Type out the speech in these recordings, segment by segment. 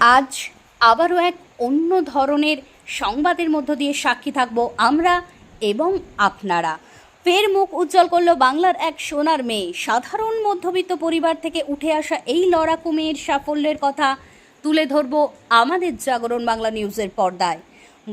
আজ আবারও এক অন্য ধরনের সংবাদের মধ্য দিয়ে সাক্ষী থাকব আমরা এবং আপনারা। ফের মুখ উজ্জ্বল করলো বাংলার এক সোনার মেয়ে। সাধারণ মধ্যবিত্ত পরিবার থেকে উঠে আসা এই লড়াকু মেয়ের সাফল্যের কথা তুলে ধরব আমাদের জাগরণ বাংলা নিউজের পর্দায়।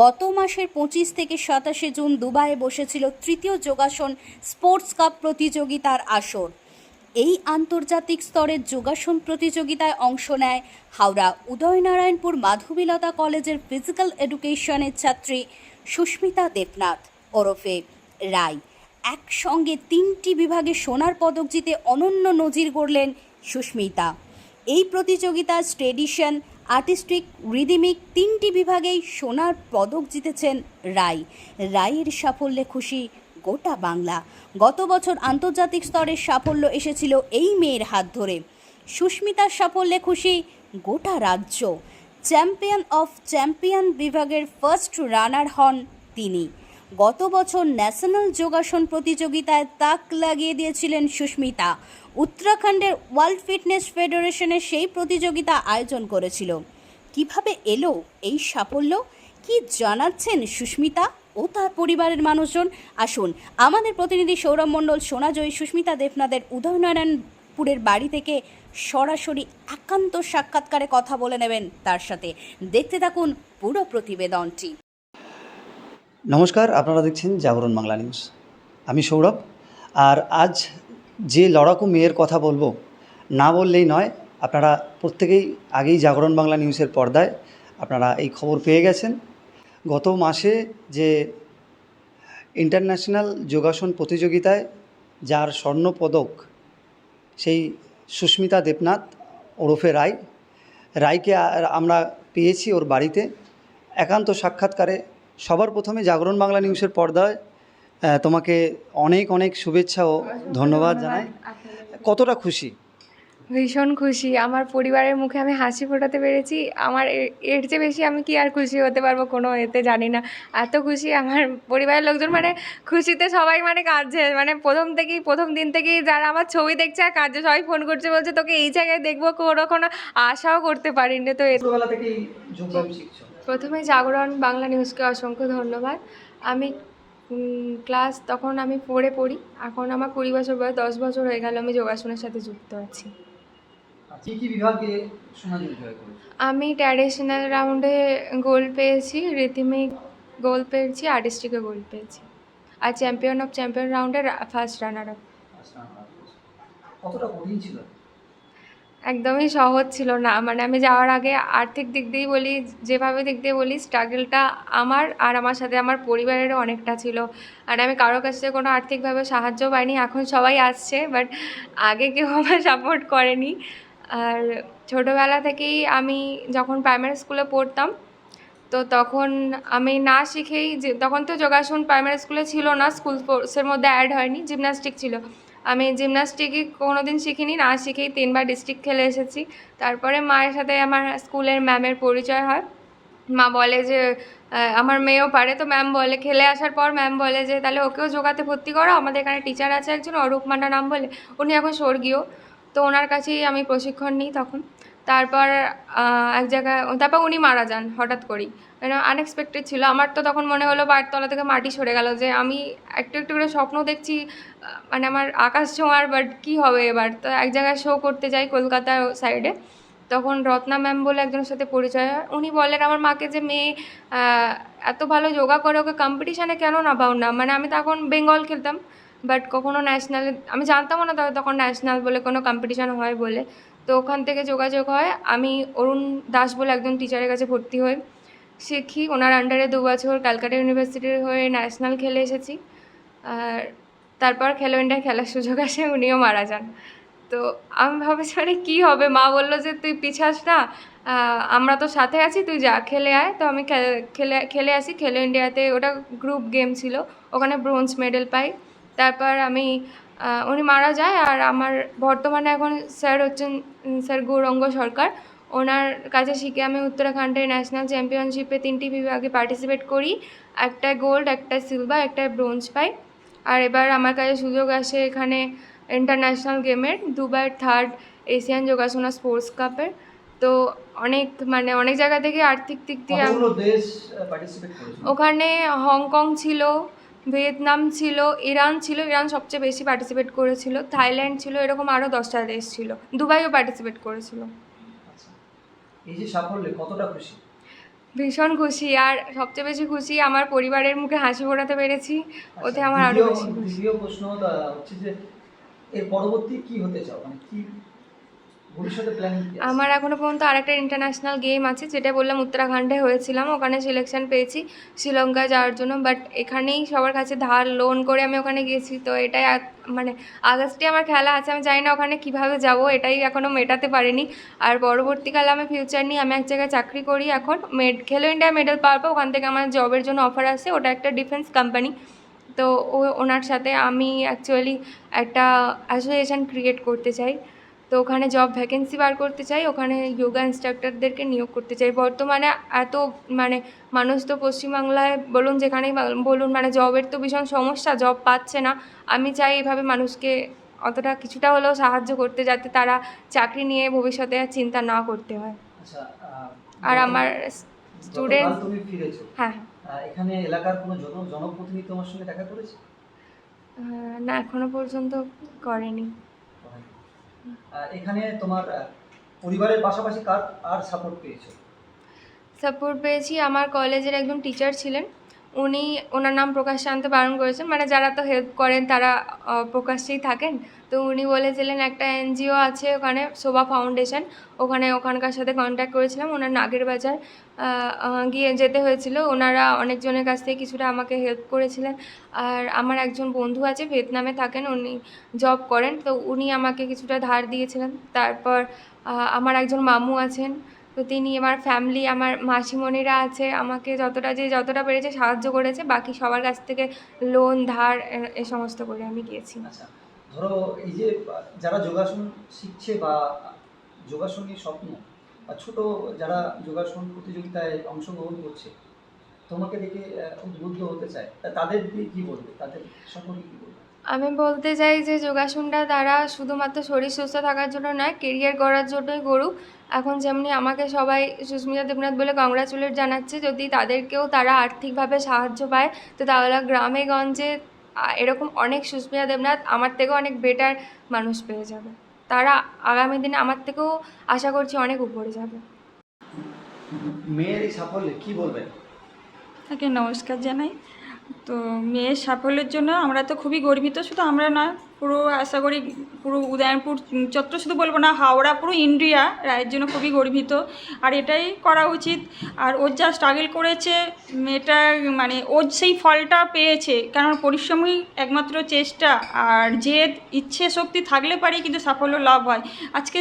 গত মাসের 25 থেকে 27 জুন দুবাইয়ে বসেছিল তৃতীয় যোগাসন স্পোর্টস কাপ প্রতিযোগিতার আসর। এই আন্তর্জাতিক স্তরের যোগাসন প্রতিযোগিতায় অংশ নেয় হাওড়া উদয়নারায়ণপুর মাধবীলতা কলেজের ফিজিক্যাল এডুকেশনের ছাত্রী সুস্মিতা দেবনাথ ওরফে রায়। একসঙ্গে 3টি বিভাগে সোনার পদক জিতে অনন্য নজির গড়লেন সুস্মিতা। এই প্রতিযোগিতার ট্রেডিশন, আর্টিস্টিক, রিদিমিক 3টি বিভাগেই সোনার পদক জিতেছেন রায়। রায়ের সাফল্যে খুশি গোটা বাংলা। গত বছর আন্তর্জাতিক স্তরের সাফল্য এসেছিল এই মেয়ের হাত ধরে। সুস্মিতার সাফল্যে খুশি গোটা রাজ্য। চ্যাম্পিয়ন অফ চ্যাম্পিয়ন বিভাগের ফার্স্ট রানার হন তিনি। গত বছর ন্যাশনাল যোগাসন প্রতিযোগিতায় তাক লাগিয়ে দিয়েছিলেন সুস্মিতা। উত্তরাখণ্ডের ওয়ার্ল্ড ফিটনেস ফেডারেশনের সেই প্রতিযোগিতা আয়োজন করেছিল। কিভাবে এলো এই সাফল্য, কি জানাচ্ছেন সুস্মিতা ও তার পরিবারের মানুষজন? আসুন আমাদের প্রতিনিধি সৌরভ মণ্ডল সোনাজয়ী সুস্মিতা দেবনাথের উদয়নারায়ণপুরের বাড়ি থেকে সরাসরি একান্ত সাক্ষাৎকারে কথা বলে নেবেন তার সাথে। দেখতে থাকুন পুরো প্রতিবেদনটি। নমস্কার, আপনারা দেখছেন জাগরণ বাংলা নিউজ। আমি সৌরভ। আর আজ যে লড়াকু মেয়ের কথা বলবো, না বললেই নয়। আপনারা প্রত্যেকেই আগেই জাগরণ বাংলা নিউজের পর্দায় আপনারা এই খবর পেয়ে গেছেন। গত মাসে যে ইন্টারন্যাশনাল যোগাসন প্রতিযোগিতায় যার স্বর্ণপদক, সেই সুস্মিতা দেবনাথ ওরফে রায়কে আমরা পেয়েছি ওর বাড়িতে একান্ত সাক্ষাৎকারে। সবার প্রথমে জাগরণ বাংলা নিউজের পর্দায় তোমাকে অনেক অনেক শুভেচ্ছা ও ধন্যবাদ জানাই। কতটা খুশি? ভীষণ খুশি। আমার পরিবারের মুখে আমি হাসি ফোটাতে পেরেছি। আমার এর চেয়ে বেশি আমি কি আর খুশি হতে পারবো কোনো এতে, জানি না। এত খুশি আমার পরিবারের লোকজন, মানে খুশিতে সবাই মানে কাঁদছে। মানে প্রথম দিন থেকেই যারা আমার ছবি দেখছে আর কাঁদছে, সবাই ফোন করছে, বলছে তোকে এই জায়গায় দেখবো, কোনো আশাও করতে পারিনি। তো ছোটবেলা থেকেই যোগব্যায়াম শিখছো? প্রথমে জাগরণ বাংলা নিউজকে অসংখ্য ধন্যবাদ। আমি তখন আমি 4-এ পড়ি। এখন আমার 20 বছর বয়স, 10 বছর হয়ে গেল আমি যোগাসনের সাথে যুক্ত আছি। কি বিভাগে সোনালি জয় করেছো? আমি ট্র্যাডিশনাল রাউন্ডে গোল্ড পেয়েছি, রিথমিক গোল্ড পেয়েছি, আর্টিস্টিকে গোল্ড পেয়েছি, আর চ্যাম্পিয়ন অফ চ্যাম্পিয়ন রাউন্ডের ফার্স্ট রানার আপ। কতটা কঠিন ছিল? একদমই সহজ ছিল না। মানে আমি যাওয়ার আগে আর্থিক দিক দিয়েই বলি, যেভাবে দিক দিয়ে বলি, স্ট্রাগলটা আমার আর আমার সাথে আমার পরিবারেরও অনেকটা ছিল। আর আমি কারোর কাছ থেকে কোনো আর্থিকভাবে সাহায্য পাইনি। এখন সবাই আসছে, বাট আগে কেউ আমার সাপোর্ট করেনি। আর ছোটোবেলা থেকেই আমি যখন প্রাইমারি স্কুলে পড়তাম, তো তখন আমি না শিখেই, তখন তো যোগাসন প্রাইমারি স্কুলে ছিল না, স্কুল স্পোর্টসের মধ্যে অ্যাড হয়নি, জিমন্যাস্টিক ছিল। আমি জিমন্যাস্টিকই কোনো দিন শিখিনি, না শিখেই 3বার ডিস্ট্রিক্ট খেলে এসেছি। তারপরে মায়ের সাথে আমার স্কুলের ম্যামের পরিচয় হয়। মা বলে যে আমার মেয়েও পারে, তো ম্যাম বলে, খেলে আসার পর ম্যাম বলে যে তাহলে ওকেও যোগাতে ভর্তি করো, আমাদের এখানে টিচার আছে একজন অরূপ মান্না নাম বলে, উনি এখন স্বর্গীয়, তো ওনার কাছেই আমি প্রশিক্ষণ নিই তখন। তারপর এক জায়গায়, তারপর উনি মারা যান হঠাৎ করেই, মানে আনএক্সপেক্টেড ছিল। আমার তো তখন মনে হলো বাড়ির থেকে মাটি সরে গেল, যে আমি একটু একটু করে স্বপ্ন দেখছি, মানে আমার আকাশ ছোঁয়ার, বাট কী হবে এবার। তো এক জায়গায় শো করতে যাই কলকাতার সাইডে, তখন রত্না ম্যাম বলে একজনের সাথে পরিচয় হয়। উনি বলেন আমার মাকে যে মেয়ে এত ভালো যোগা করে, ওকে কম্পিটিশানে কেন নামাও না। মানে আমি তখন বেঙ্গল খেলতাম, বাট কখনো ন্যাশনালে আমি জানতামও না তখন ন্যাশনাল বলে কোনো কম্পিটিশান হয় বলে। তো ওখান থেকে যোগাযোগ হয়, আমি অরুণ দাস বলে একজন টিচারের কাছে ভর্তি হই, শিখি। ওনার আন্ডারে 2 বছর ক্যালকাটা ইউনিভার্সিটির হয়ে ন্যাশনাল খেলে এসেছি। আর তারপর খেলো ইন্ডিয়া খেলার সুযোগ আসে, উনিও মারা যান। তো আমি ভাবেছি মানে কী হবে, মা বললো যে তুই পিছাস না, আমরা তো সাথে আছি, তুই যা খেলে আয়। তো আমি খেলে আসি খেলো ইন্ডিয়াতে। ওটা গ্রুপ গেম ছিল, ওখানে ব্রোঞ্জ মেডেল পাই। তারপর উনি মারা যায়। আর আমার বর্তমানে এখন স্যার হচ্ছেন স্যার গৌরাঙ্গ সরকার। ওনার কাছে শিখে আমি উত্তরাখণ্ডের ন্যাশনাল চ্যাম্পিয়নশিপে 3টি বিভাগে পার্টিসিপেট করি, একটা গোল্ড, একটা সিলভার, একটা ব্রোঞ্জ পাই। আর এবার আমার কাছে সুযোগ আসে এখানে ইন্টারন্যাশনাল গেমের, দুবার 3rd এশিয়ান যোগাসনা স্পোর্টস কাপের। তো অনেক মানে অনেক জায়গা থেকে আর্থিক দিক দিয়ে কতগুলো দেশ পার্টিসিপেট করেছিল? ওখানে হংকং ছিল, ভিয়েতনাম ছিল, ইরান ছিল, ইরান সবচেয়ে বেশি পার্টিসিপেট করেছিল, থাইল্যান্ড ছিল, এরকম আরও 10টা দেশ ছিল, দুবাইও পার্টিসিপেট করেছিল। আচ্ছা, এই যে সাফল্যে কতটা খুশি? ভীষণ খুশি, আর সবচেয়ে বেশি খুশি আমার পরিবারের মুখে হাসি ফোটাতে পেরেছি, ওতে আচ্ছা, আমার আরও বেশি খুশি। দ্বিতীয় প্রশ্ন হচ্ছে যে এর পরবর্তী কি হতে চাও, মানে কি ভবিষ্যতে প্ল্যানিং কি আছে? আমার এখনো পর্যন্ত আরেকটা ইন্টারন্যাশনাল গেম আছে, যেটা বললাম উত্তরাখণ্ডে হয়েছিলাম, ওখানে সিলেকশন পেয়েছি শ্রীলঙ্কা যাওয়ার জন্য, বাট এখানেই সবার কাছে ধার লোন করে আমি ওখানে গেছি। তো এটাই মানে আগস্টে আমার খেলা আছে, আমি জানি না ওখানে কীভাবে যাব, এটাই এখনও মেটাতে পারিনি। আর পরবর্তীকালে আমি ফিউচার নিয়ে আমি এক জায়গায় চাকরি করি এখন, খেলো ইন্ডিয়া মেডেল পাওয়ার পর ওখান থেকে আমার জবের জন্য অফার আসে, ওটা একটা ডিফেন্স কোম্পানি। তো ওনার সাথে আমি অ্যাকচুয়ালি একটা অ্যাসোসিয়েশন ক্রিয়েট করতে চাই, তো ওখানে জব ভ্যাকেন্সি বার করতে চাই, ওখানে যোগা ইনস্ট্রাক্টরদেরকে নিয়োগ করতে চাই। বর্তমানে এত মানে মানুষ তো পশ্চিমবাংলায় বলুন যেখানেই বলুন মানে জবের তো ভীষণ সমস্যা, জব পাচ্ছে না। আমি চাই এভাবে মানুষকে অতটা কিছুটা হলেও সাহায্য করতে, যাতে তারা চাকরি নিয়ে ভবিষ্যতে আর চিন্তা না করতে হয়। আচ্ছা, আর আমার স্টুডেন্ট, তুমি ফিরেছো, হ্যাঁ এখানে এলাকার কোনো জনপ্রতিনিধি তোমার সঙ্গে দেখা করেছে? না এখনো পর্যন্ত করেনি। এখানে তোমার পরিবারের পাশাপাশি কার আর সাপোর্ট পেয়েছো? সাপোর্ট পেয়েছি, আমার কলেজের একজন টিচার ছিলেন, উনি ওনার নাম প্রকাশ্যে আনতে বারণ করেছেন, মানে যারা তো হেল্প করেন তারা প্রকাশ্যেই থাকেন। তো উনি বলেছিলেন একটা এনজিও আছে ওখানে, শোভা ফাউন্ডেশন, ওখানকার সাথে কন্ট্যাক্ট করেছিলাম, ওনার নাগের বাজার গিয়ে যেতে হয়েছিল, ওনারা অনেকজনের কাছ থেকে কিছুটা আমাকে হেল্প করেছিলেন। আর আমার একজন বন্ধু আছে ভিয়েতনামে থাকেন, উনি জব করেন, তো উনি আমাকে কিছুটা ধার দিয়েছিলেন। তারপর আমার একজন মামু আছেন, তো তিনি, আমার ফ্যামিলি, আমার মাসিমণিরা আছে, আমাকে যতটা পেরেছে সাহায্য করেছে, বাকি সবার কাছ থেকে লোন ধার এ সমস্ত করে আমি গিয়েছি। আচ্ছা, ধরো এই যে যারা যোগাসন শিখছে বা যোগাসন নিয়ে স্বপ্ন, বা ছোট যারা যোগাসন প্রতিযোগিতায় অংশগ্রহণ করছে, তোমাকে দেখে উদ্বুদ্ধ হতে চায়, তাদের কি বলবে, তাদের সম্পর্কে কি বলবে? আমি বলতে চাই যে যোগাসনটা তারা শুধুমাত্র শরীর সুস্থ থাকার জন্য নয়, কেরিয়ার গড়ার জন্যই করুক। এখন যেমনি আমাকে সবাই সুস্মিতা দেবনাথ বলে কংগ্রাচুলেট জানাচ্ছে, যদি তাদেরকেও তারা আর্থিকভাবে সাহায্য পায়, তো তাহলে গ্রামে গঞ্জে এরকম অনেক সুস্মিতা দেবনাথ আমার থেকেও অনেক বেটার মানুষ পেয়ে যাবে, তারা আগামী দিনে আমার থেকেও আশা করছি অনেক উপরে যাবে। মেয়ের এই সাফল্যে কি বলবেন? তাকে নমস্কার জানাই। তো মেয়ের সাফল্যের জন্য আমরা তো খুবই গর্বিত, শুধু আমরা নয়, পুরো আশা করি পুরো উদয়নপুর চত্বর, শুধু বলবো না, হাওড়া, পুরো ইন্ডিয়া রায়ের জন্য খুবই গর্বিত। আর এটাই করা উচিত। আর ওর যা স্ট্রাগল করেছে মেয়েটা, মানে ওর সেই ফলটা পেয়েছে, কারণ পরিশ্রমই একমাত্র চেষ্টা আর জেদ ইচ্ছে শক্তি থাকলে পারে কিন্তু সাফল্য লাভ হয়। আজকে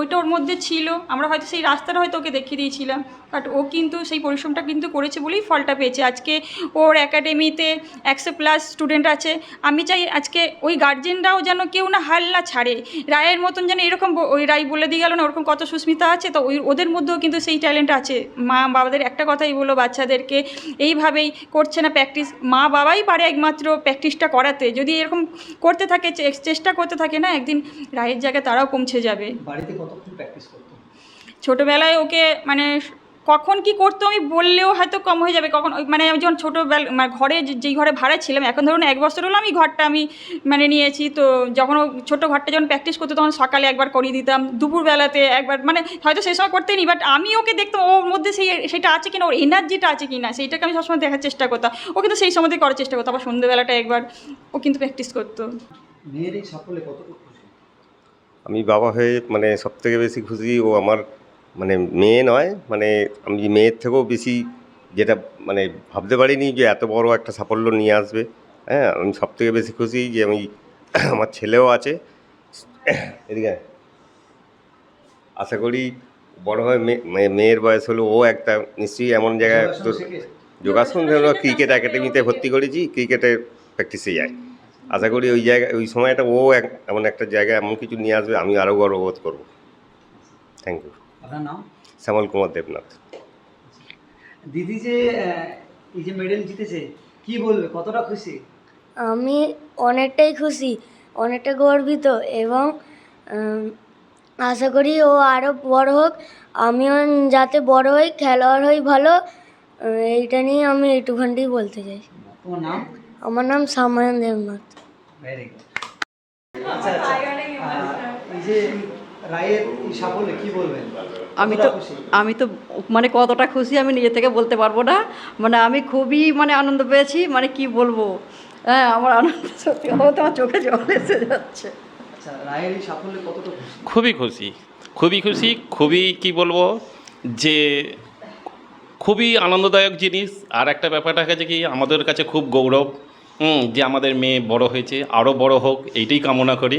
ওইটা ওর মধ্যে ছিল, আমরা হয়তো সেই রাস্তাটা হয়তো ওকে দেখিয়ে দিয়েছিলাম, বাট ও কিন্তু সেই পরিশ্রমটা কিন্তু করেছে বলেই ফলটা পেয়েছে। আজকে ওর একাডেমিতে 100+ স্টুডেন্ট আছে। আমি চাই আজকে ওই গার্জেনরাও যেন কেউ না হাল না ছাড়ে, রায়ের মতন যেন এরকম, ওই রায় বলে দিয়ে গেল না ওরকম কত সুস্মিতা আছে, তো ওদের মধ্যেও কিন্তু সেই ট্যালেন্ট আছে। মা বাবাদের একটা কথাই বলো বাচ্চাদেরকে, এইভাবেই করছে না প্র্যাকটিস, মা বাবাই পারে একমাত্র প্র্যাকটিসটা করাতে। যদি এরকম করতে থাকে, চেষ্টা করতে থাকে না, একদিন রায়ের জায়গায় তারাও পৌঁছে যাবে। বাড়িতে কতক্ষণ প্র্যাকটিস করতো? ছোটোবেলায় ওকে মানে কখন কি করতো আমি বললেও হয়তো কম হয়ে যাবে, কখন মানে আমি যখন ছোটোবেলা মানে ঘরে যেই ঘরে ভাড়া ছিলাম, এখন ধরুন 1 বছর হলো আমি ঘরটা আমি মানে নিয়েছি, তো যখন ও ছোটো ঘরটা যখন প্র্যাকটিস করতো তখন সকালে একবার করিয়ে দিতাম, দুপুরবেলাতে একবার, মানে হয়তো সেই সময় করতেই নি, বাট আমি ওকে দেখতাম ওর মধ্যে সেটা আছে কিনা, ওর এনার্জিটা আছে কিনা, সেইটাকে আমি সবসময় দেখার চেষ্টা করতাম। ও কিন্তু সেই সময়তেই করার চেষ্টা করতো, আবার সন্ধ্যেবেলাটা একবার ও কিন্তু প্র্যাকটিস করতো। মেয়ের এই সাফল্যে কতটুকু খুশি? আমি বাবা হয়ে মানে সবথেকে বেশি খুশি, ও আমার মানে মেয়ে নয়, মানে আমি মেয়ের থেকেও বেশি, যেটা মানে ভাবতে পারিনি যে এত বড় একটা সাফল্য নিয়ে আসবে। হ্যাঁ, আমি সবথেকে বেশি খুশি যে আমি আমার ছেলেও আছে এদিকে, আশা করি বড় হয়ে মেয়ের বয়স হলো ও একটা নিশ্চয়ই এমন জায়গায় তো যোগাসন, ক্রিকেট একাডেমিতে ভর্তি করেছি, ক্রিকেটের প্র্যাকটিসে যায়। আশা করি ওই জায়গায় ওই সময়টা ও এমন একটা জায়গায় এমন কিছু নিয়ে আসবে, আমি আরও গর্ববোধ করবো। Thank you. আপনার নাম? শ্যামল কুমার দেবনাথ। দিদি যে এই যে মেডেল জিতেছে, কি বলবে, কতটা খুশি? আমি অনেকটাই খুশি, অনেকটা গর্বিত, এবং আশা করি ও আরও বড় হোক, আমিও যাতে বড় হই, খেলোয়াড় হই ভালো। এইটা নিয়ে আমি এইটুখানটাই বলতে চাই। তোমার নাম? আমার নাম সামায়ন দেবনাথ। Very good. আচ্ছা আচ্ছা, এই যে রায়ের এই সাফল্যে কি বলবেন? আমি তো কতটা খুশি? আমি তো মানে কতটা খুশি আমি নিজে থেকে বলতে পারবো না। মানে আমি খুবই মানে আনন্দ পেয়েছি, মানে কি বলবো। হ্যাঁ, আমার আনন্দ সত্যি কথা আমার চোখে জল এসে যাচ্ছে। আচ্ছা, রায়ের এই সাফল্যে কতটা খুশি? খুবই খুশি, খুবই খুশি, খুবই কি বলবো যে খুবই আনন্দদায়ক জিনিস। আর একটা ব্যাপারটা হচ্ছে কি আমাদের কাছে খুব গৌরব যে আমাদের মেয়ে বড় হয়েছে, আরও বড় হোক এইটাই কামনা করি।